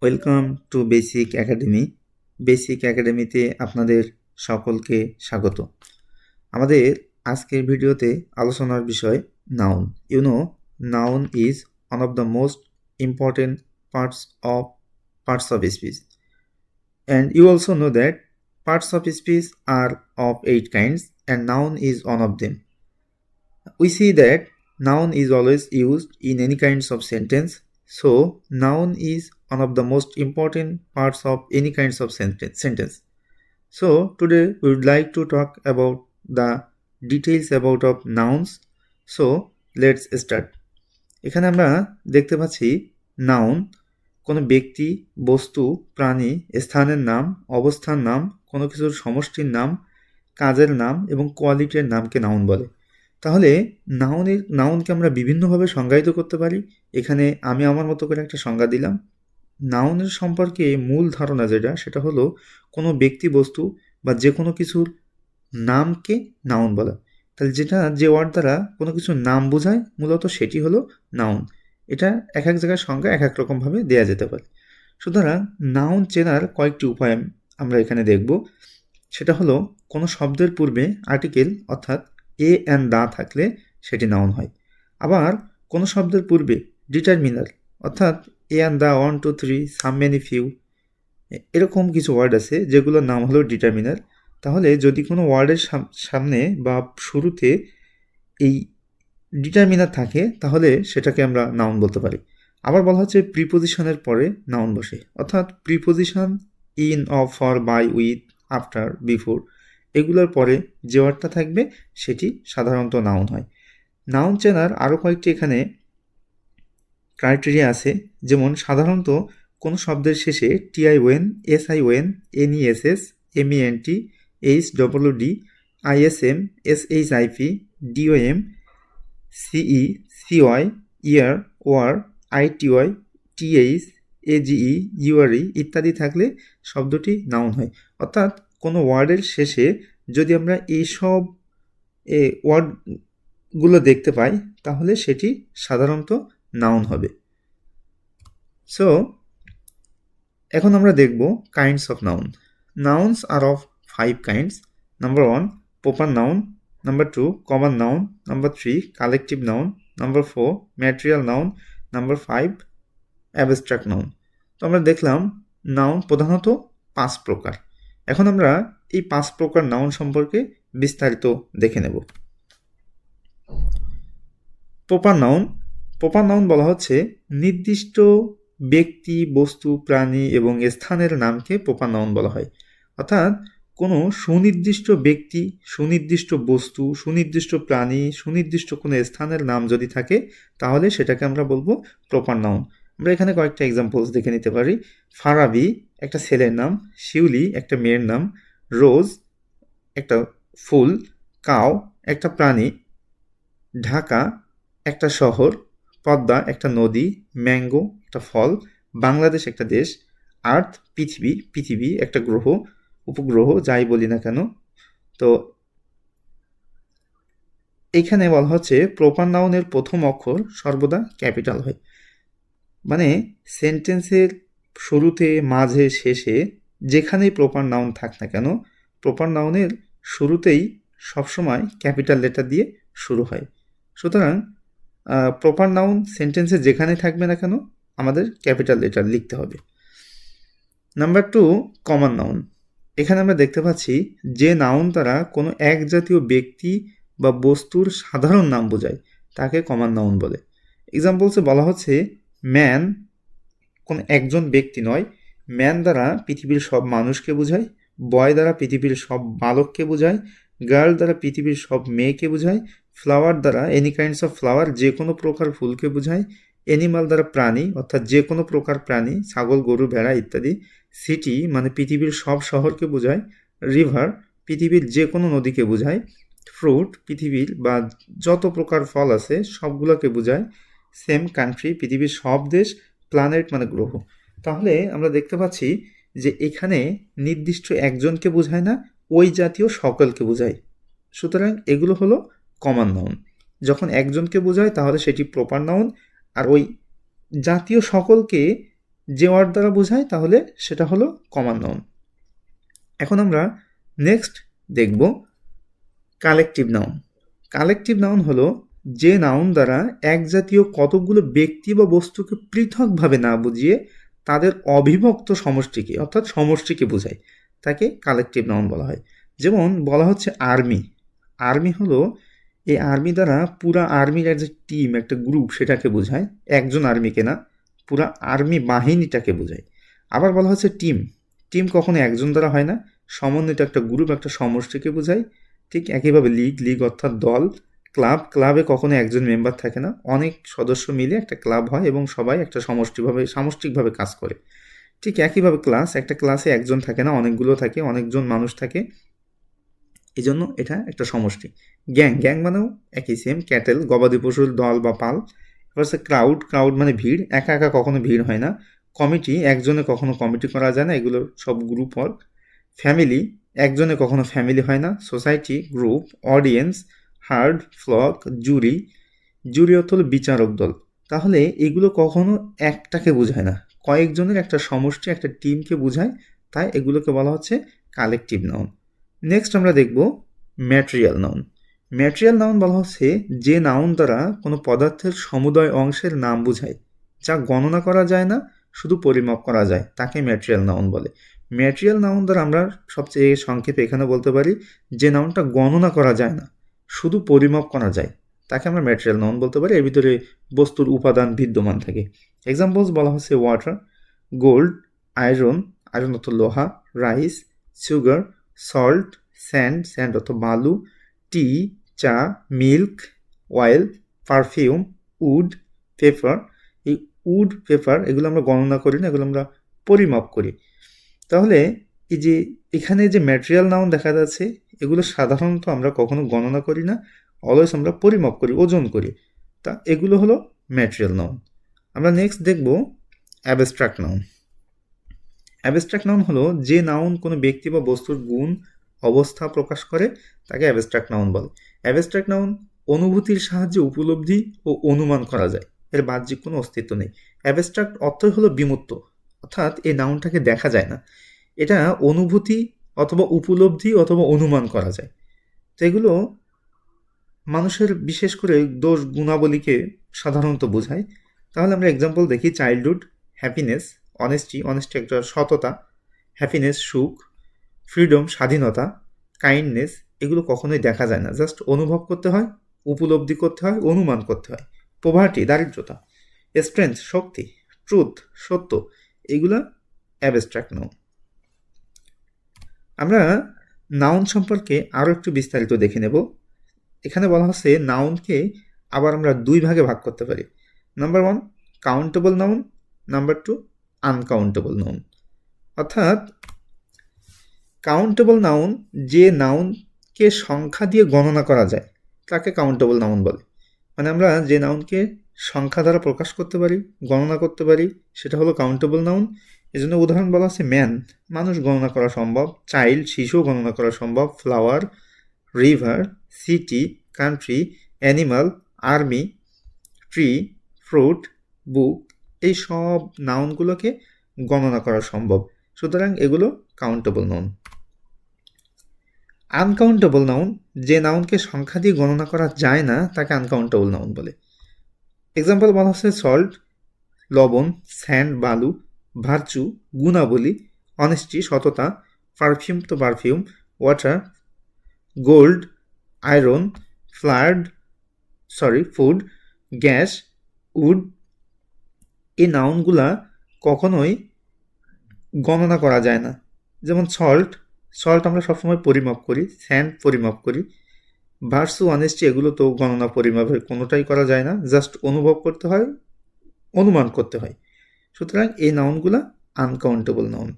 Welcome to basic academy. Basic একাডেমিতে আপনাদের সকলকে স্বাগত। আমাদের আজকের ভিডিওতে আলোচনার বিষয় noun. Noun is one of the most important parts of speech, and you also know that parts of speech are of 8 kinds and noun is one of them. We see that noun is always used in any kinds of sentence, so noun is one of the most important parts of any kinds of sentence. So today we would like to talk about the details about of nouns. So let's start. এখানে আমরা দেখতে পাচ্ছি noun কোনো ব্যক্তি, বস্তু, প্রাণী, স্থানের নাম, অবস্থার নাম, কোনো কিছুর সমষ্টির নাম, কাজের নাম এবং কোয়ালিটির নামকে নাউন বলে। তাহলে নাউনকে আমরা বিভিন্নভাবে সংজ্ঞায়িত করতে পারি। এখানে আমি আমার মতো করে একটা সংজ্ঞা দিলাম। নাউনের সম্পর্কে মূল ধারণা সেটা হলো কোনো ব্যক্তি, বস্তু বা যে কোনো কিছুর নামকে নাউন বলা। তাহলে যে ওয়ার্ড দ্বারা কোনো কিছুর নাম বোঝায় মূলত সেটি হলো নাউন। এটা এক এক জায়গায় সংজ্ঞা এক এক রকমভাবে দেওয়া যেতে পারে। সুতরাং নাউন চেনার কয়েকটি উপায় আমরা এখানে দেখব। সেটা হলো কোনো শব্দের পূর্বে আর্টিকেল অর্থাৎ এ অ্যান্ড দা থাকলে সেটি নাউন হয়। আবার কোনো শব্দের পূর্বে ডিটারমিনার অর্থাৎ a and the, 1 2 3, some many few, এরকম কিছু ওয়ার্ড আছে যেগুলোর নাম হলো ডিটারমিনার। তাহলে যদি কোনো ওয়ার্ডের সামনে বা শুরুতে এই ডিটারমিনার থাকে তাহলে সেটাকে আমরা নাউন বলতে পারি। আবার বলা হচ্ছে প্রিপোজিশনের পরে নাউন বসে, অর্থাৎ preposition in, of, for, by, with, after, before এগুলোর পরে যে ওয়ার্ডটা থাকবে সেটি সাধারণত নাউন হয়। নাউন চেনার আরও কয়েকটি এখানে ক্রাইটেরিয়া আছে। যেমন সাধারণত কোনো শব্দের শেষে TION, SION, NESS, MENT, HWD, ISM, SHIP, DOM, CE, CY, ER, OR, ITY, TH, AGE, URE ইত্যাদি থাকলে শব্দটি নাউন হয়। অর্থাৎ কোনো ওয়ার্ডের শেষে যদি আমরা এইসব ওয়ার্ডগুলো দেখতে পাই তাহলে সেটি সাধারণত নাউন হবে। সো এখন আমরা দেখব kinds of noun. Nouns are of 5 kinds. Number 1 proper noun, number 2 common noun, number 3 collective noun, number 4 material noun, number 5 abstract noun. তো আমরা দেখলাম নাউন প্রধানত 5 প্রকার। এখন আমরা এই 5 প্রকার নাউন সম্পর্কে বিস্তারিত দেখে নেব। প্রপার নাউন বলা হচ্ছে নির্দিষ্ট ব্যক্তি, বস্তু, প্রাণী এবং স্থানের নামকে প্রপার নাউন বলা হয়। অর্থাৎ কোনো সুনির্দিষ্ট ব্যক্তি, সুনির্দিষ্ট বস্তু, সুনির্দিষ্ট প্রাণী, সুনির্দিষ্ট কোনো স্থানের নাম যদি থাকে তাহলে সেটাকে আমরা বলবো প্রপার নাউন। আমরা এখানে কয়েকটা এক্সাম্পলস দেখে নিতে পারি। ফারাবি একটা ছেলের নাম, শিউলি একটা মেয়ের নাম, রোজ একটা ফুল, কাউ একটা প্রাণী, ঢাকা একটা শহর, পদ্মা একটা নদী, ম্যাঙ্গো একটা ফল, বাংলাদেশ একটা দেশ, আর্থ পৃথিবী একটা গ্রহ, উপগ্রহ যাই বলি না কেন। তো এইখানে বলা হচ্ছে প্রপার নাউনের প্রথম অক্ষর সর্বদা ক্যাপিটাল হয়। মানে সেন্টেন্সের শুরুতে, মাঝে, শেষে যেখানেই প্রপার নাউন থাক না কেন প্রপার নাউনের শুরুতেই সবসময় ক্যাপিটাল লেটার দিয়ে শুরু হয়। সুতরাং প্রপার নাউন সেন্টেন্সে যেখানে থাকবে না কেন আমাদের ক্যাপিটাল লেটার লিখতে হবে। Number 2 common noun. এখানে আমরা দেখতে পাচ্ছি যে নাউন দ্বারা কোনো এক জাতীয় ব্যক্তি বা বস্তুর সাধারণ নাম বোঝায় তাকে কমন নাউন বলে। এক্সাম্পলসে বলা হচ্ছে ম্যান কোনো একজন ব্যক্তি নয়, ম্যান দ্বারা পৃথিবীর সব মানুষকে বোঝায়, বয় দ্বারা পৃথিবীর সব বালককে বোঝায়, গার্ল দ্বারা পৃথিবীর সব মেয়েকে বোঝায়, ফ্লাওয়ার দ্বারা এনি কাইন্ডস অফ ফ্লাওয়ার যে কোনো প্রকার ফুলকে বোঝায়, অ্যানিমাল দ্বারা প্রাণী অর্থাৎ যে কোনো প্রকার প্রাণী, ছাগল, গরু, ভেড়া ইত্যাদি, সিটি মানে পৃথিবীর সব শহরকে বোঝায়, রিভার পৃথিবীর যে কোনো নদীকে বোঝায়, ফ্রুট পৃথিবীর বা যত প্রকার ফল আছে সবগুলোকে বোঝায়, সেম কান্ট্রি পৃথিবীর সব দেশ, প্ল্যানেট মানে গ্রহ। তাহলে আমরা দেখতে পাচ্ছি যে এখানে নির্দিষ্ট একজনকে বোঝায় না, ওই জাতীয় সকলকে বোঝায়। সুতরাং এগুলো হলো কমন নাউন। যখন একজনকে বোঝায় তাহলে সেটি প্রপার নাউন, আর ওই জাতীয় সকলকে যে ওয়ার্ড দ্বারা বোঝায় তাহলে সেটা হলো কমন নাউন। এখন আমরা নেক্সট দেখব কালেকটিভ নাউন। কালেকটিভ নাউন হলো যে নাউন দ্বারা এক জাতীয় কতকগুলো ব্যক্তি বা বস্তুকে পৃথকভাবে না বুঝিয়ে তাদের অবিভক্ত সমষ্টিকে অর্থাৎ সমষ্টিকে বোঝায়, তাকে কালেকটিভ নাউন বলা হয়। যেমন বলা হচ্ছে আর্মি। আর্মি হলো এই আর্মি দ্বারা পুরা আর্মির যে টিম, একটা গ্রুপ, সেটাকে বোঝায়, একজন আর্মিকে না, পুরা আর্মি বাহিনীটাকে বোঝায়। আবার বলা হচ্ছে টিম। টিম কখনো একজন দ্বারা হয় না, সমন্বিত একটা গ্রুপ, একটা সমষ্টিকে বোঝায়। ঠিক একইভাবে লিগ, লিগ অর্থাৎ দল। ক্লাব, ক্লাবে কখনো একজন মেম্বার থাকে না, অনেক সদস্য মিলে একটা ক্লাব হয় এবং সবাই একটা সামষ্টিকভাবে কাজ করে। ঠিক একইভাবে ক্লাস, একটা ক্লাসে একজন থাকে না, অনেকগুলো থাকে, অনেকজন মানুষ থাকে, এই জন্য এটা একটা সমষ্টি। গ্যাং, গ্যাং মানেও একই সেম, ক্যাটেল গবাদি পশুর দল বা পাল। এবার হচ্ছে ক্রাউড, ক্রাউড মানে ভিড়, একা একা কখনো ভিড় হয় না। কমিটি, একজনে কখনো কমিটি করা যায় না, এগুলো সব গ্রুপ ওয়ার্ক। ফ্যামিলি, একজনে কখনো ফ্যামিলি হয় না। Society, group. Audience, herd, flock. Jury, jury অর্থ হলো বিচারক দল। তাহলে এগুলো কখনো একটাকে বোঝায় না, কয়েকজনের একটা সমষ্টি, একটা টিমকে বোঝায়, তাই এগুলোকে বলা হচ্ছে কালেকটিভ নাউন। নেক্সট আমরা দেখব ম্যাটেরিয়াল নাউন। ম্যাটেরিয়াল নাউন বলা হচ্ছে যে নাউন দ্বারা কোনো পদার্থের সমুদয় অংশের নাম বোঝায়, যা গণনা করা যায় না, শুধু পরিমাপ করা যায়, তাকে ম্যাটেরিয়াল নাউন বলে। ম্যাটেরিয়াল নাউন দ্বারা আমরা সবচেয়ে সংক্ষেপে এখানে বলতে পারি যে নাউনটা গণনা করা যায় না, শুধু পরিমাপ করা যায়, তাকে আমরা ম্যাটেরিয়াল নাউন বলতে পারি। এর ভিতরে বস্তুর উপাদান বিদ্যমান থাকে। এক্সাম্পলস বলা হচ্ছে ওয়াটার, গোল্ড, আয়রন, আয়রন অর্থ লোহা, rice, sugar, salt, sand, sand অর্থ বালু, টি, চা, milk, oil, perfume, wood, paper. এই উড, পেপার এগুলো আমরা গণনা করি না, এগুলো আমরা পরিমাপ করি। তাহলে এই যে এখানে যে ম্যাটেরিয়াল নাউন দেখা যাচ্ছে, এগুলো সাধারণত আমরা কখনো গণনা করি না, অলওয়েজ আমরা পরিমাপ করি, ওজন করি, তা এগুলো হলো ম্যাটেরিয়াল নাউন। আমরা নেক্সট দেখব অ্যাবস্ট্রাক্ট নাউন। অ্যাবস্ট্রাক্ট নাউন হলো যে নাউন কোনো ব্যক্তি বা বস্তুর গুণ, অবস্থা প্রকাশ করে, তাকে অ্যাবস্ট্রাক্ট নাউন বলে। অ্যাবস্ট্রাক্ট নাউন অনুভূতির সাহায্যে উপলব্ধি ও অনুমান করা যায়, এর বাহ্যিক কোনো অস্তিত্ব নেই। অ্যাবস্ট্রাক্ট অর্থই হলো বিমূর্ত, অর্থাৎ এই নাউনটাকে দেখা যায় না, এটা অনুভূতি অথবা উপলব্ধি অথবা অনুমান করা যায়। তো এগুলো মানুষের বিশেষ করে দোষ গুণাবলীকে সাধারণত বোঝায়। তাহলে আমরা এক্সাম্পল দেখি, চাইল্ডহুড, হ্যাপিনেস, অনেস্টি, অনেস্টি একটা সততা, হ্যাপিনেস সুখ, ফ্রিডম স্বাধীনতা, কাইন্ডনেস এগুলো কখনোই দেখা যায় না, জাস্ট অনুভব করতে হয়, উপলব্ধি করতে হয়, অনুমান করতে হয়। পোভার্টি দারিদ্রতা, স্ট্রেংথ শক্তি, ট্রুথ সত্য, এগুলো অ্যাবস্ট্রাক্ট নাউন। আমরা নাউন সম্পর্কে আরও একটু বিস্তারিত দেখে নেব। এখানে বলা হচ্ছে নাউনকে আবার আমরা দুই ভাগে ভাগ করতে পারি। Number 1 countable noun, number 2 uncountable noun. অর্থাৎ কাউন্টেবল নাউন যে নাউনকে সংখ্যা দিয়ে গণনা করা যায়, তাকে কাউন্টেবল নাউন বলে। মানে আমরা যে নাউনকে সংখ্যা দ্বারা প্রকাশ করতে পারি, গণনা করতে পারি, সেটা হলো কাউন্টেবল নাউন। এজন্য উদাহরণ বলা আছে ম্যান, মানুষ গণনা করা সম্ভব, চাইল্ড শিশু গণনা করা সম্ভব, flower, river, city, country, animal, army, tree, fruit, book, এই সব নাউনগুলোকে গণনা করা সম্ভব, সুতরাং এগুলো কাউন্টেবল নাউন। আনকাউন্টেবল নাউন যে নাউনকে সংখ্যা দিয়ে গণনা করা যায় না, তাকে আনকাউন্টেবল নাউন বলে। এক্সাম্পল বলা হচ্ছে সল্ট লবণ, স্যান্ড বালু, ভার্চু গুণাবলী, অনেস্টি সততা, পারফিউম তো perfume, water, gold, iron, food, gas, wood. এই নাউনগুলা কখনোই গণনা করা যায় না। যেমন সল্ট, সল্ট আমরা সবসময় পরিমাপ করি, স্যান্ড পরিমাপ করি, ভার্সু অনেস্টি এগুলো তো গণনা পরিমাপের কোনোটাই করা যায় না, জাস্ট অনুভব করতে হয়, অনুমান করতে হয়, সুতরাং এই নাউনগুলা আনকাউন্টেবল নাউন।